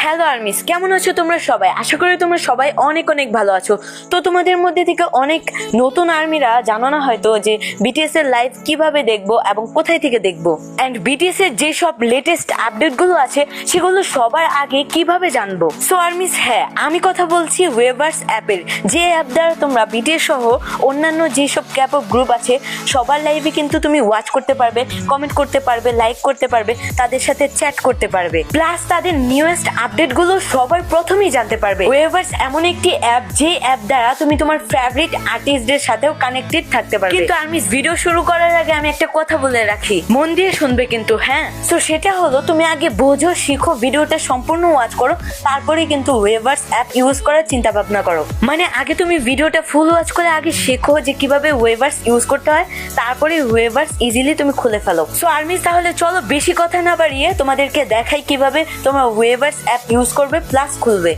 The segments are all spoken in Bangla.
হ্যালো আর্মিস, কেমন আছো তোমরা সবাই? আশা করি তোমরা সবাই অনেক অনেক ভালো আছো। তো তোমাদের মধ্যে থেকে অনেক নতুন আর্মিরা জানো না হয়তো যে বিটিএস এর লাইভ কিভাবে দেখবো এবং কোথায় থেকে দেখবো, এন্ড বিটিএস এর যে সব লেটেস্ট আপডেট গুলো আছে সেগুলো সবার আগে কিভাবে জানবো। সো আর্মিস, হ্যাঁ আমি কথা বলছি ওয়েভার্স অ্যাপের, যে অ্যাপ দ্বারা তোমরা বিটিএস সহ অন্যান্য যেসব ক্যাপঅপ গ্রুপ আছে সবার লাইভে কিন্তু তুমি ওয়াচ করতে পারবে, কমেন্ট করতে পারবে, লাইক করতে পারবে, তাদের সাথে চ্যাট করতে পারবে, প্লাস তাদের নিউয়েস্ট আপডেটগুলো সবার প্রথমেই জানতে পারবে। ওয়েভার্স এমন একটি অ্যাপ যে অ্যাপ দ্বারা তুমি তোমার ফেভারিট আর্টিস্টদের সাথেও কানেক্টেড থাকতে পারবে। কিন্তু আমি ভিডিও শুরু করার আগে আমি একটা কথা বলে রাখি, মন দিয়ে শুনবে কিন্তু, হ্যাঁ। সো সেটা হলো, তুমি আগে বোঝো, শিখো, ভিডিওটা সম্পূর্ণ ওয়াচ করো, তারপরে কিন্তু ওয়েভার্স অ্যাপ ইউজ করার চিন্তা ভাবনা করো। মানে আগে তুমি ভিডিওটা ফুল ওয়াচ করে আগে শেখো যে কিভাবে ওয়েভার্স ইউজ করতে হয়, তারপরে ওয়েভার্স ইজিলি তুমি খুলে ফেলো। সো আর্মিস, তাহলে চলো বেশি কথা না বাড়িয়ে তোমাদেরকে দেখাই কিভাবে তোমরা ওয়েভার্স অ্যাপ ইউজ করবে প্লাস খুলবে।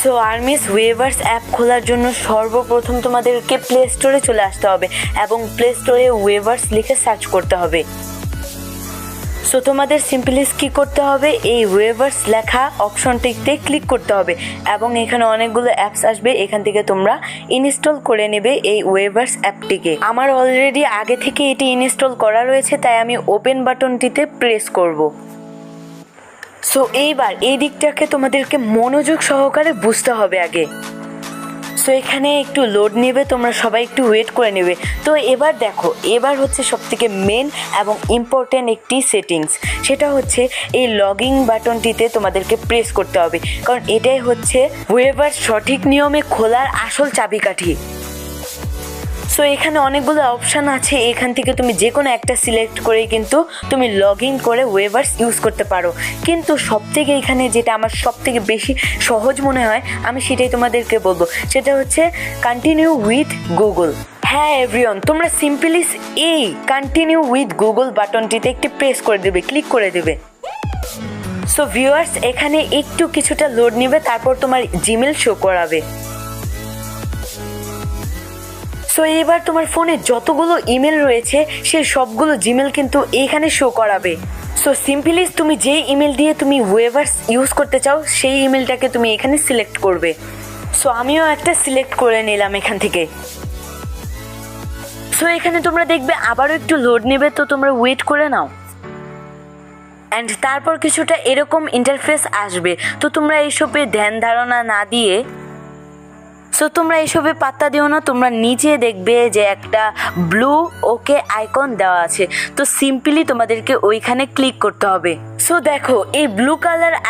সো আর্মিস, ওয়েভার্স অ্যাপ খোলার জন্য সর্বপ্রথম তোমাদেরকে প্লে স্টোরে চলে আসতে হবে এবং প্লে স্টোরে ওয়েভার্স লিখে সার্চ করতে হবে। সো তোমাদের সিম্পলি কি করতে হবে, এই ওয়েভার্স লেখা অপশনটিতে ক্লিক করতে হবে এবং এখানে অনেকগুলো অ্যাপস আসবে, এখান থেকে তোমরা ইনস্টল করে নেবে এই ওয়েভার্স অ্যাপটিকে। আমার অলরেডি আগে থেকে এটি ইনস্টল করা রয়েছে, তাই আমি ওপেন বাটনটিতে প্রেস করব। সো এইবার এই দিকটাকে তোমাদেরকে মনোযোগ সহকারে বুঝতে হবে আগে। সো এখানে একটু লোড নেবে, তোমরা সবাই একটু ওয়েট করে নেবে। তো এবার দেখো, এবার হচ্ছে সবথেকে মেন এবং ইম্পর্টেন্ট একটি সেটিংস, সেটা হচ্ছে এই লগইন বাটনটিতে তোমাদেরকে প্রেস করতে হবে, কারণ এটাই হচ্ছে ওয়েভার্স সঠিক নিয়মে খোলার আসল চাবিকাঠি। সো এখানে অনেকগুলো অপশান আছে, এখান থেকে তুমি যে কোনো একটা সিলেক্ট করে কিন্তু তুমি লগ ইন করে ওয়েভার্স ইউজ করতে পারো। কিন্তু সবথেকে এখানে যেটা আমার সবথেকে বেশি সহজ মনে হয় আমি সেটাই তোমাদেরকে বলবো, সেটা হচ্ছে কন্টিনিউ উইথ গুগল। হ্যাঁ এভরিওয়ান, তোমরা সিম্পলি এই কন্টিনিউ উইথ গুগল বাটনটিতে একটি প্রেস করে দেবে, ক্লিক করে দেবে। সো ভিউয়ার্স, এখানে একটু কিছুটা লোড নেবে, তারপর তোমার জিমেল শো করাবে। সো এবার তোমার ফোনে যতগুলো ইমেল রয়েছে সেই সবগুলো জিমেল কিন্তু এইখানে শো করাবে। সো সিম্পলি তুমি যেই ইমেল দিয়ে তুমি ওয়েভার্স ইউজ করতে চাও সেই ইমেলটাকে তুমি এখানে সিলেক্ট করবে। সো আমিও একটা সিলেক্ট করে নিলাম এখান থেকে। সো এখানে তোমরা দেখবে আবারও একটু লোড নেবে, তো তোমরা ওয়েট করে নাও। অ্যান্ড তারপর কিছুটা এরকম ইন্টারফেস আসবে, তো তোমরা এইসবে ধ্যান ধারণা না দিয়ে, সো তোমরা এইসবে পাত্তা দিও না, তোমরা নিচে দেখবে যে একটা ব্লু ওকে আইকন দেওয়া আছে, তো সিম্পলি তোমাদেরকে ওইখানে ক্লিক করতে হবে। সো দেখো, এই ব্লু কালার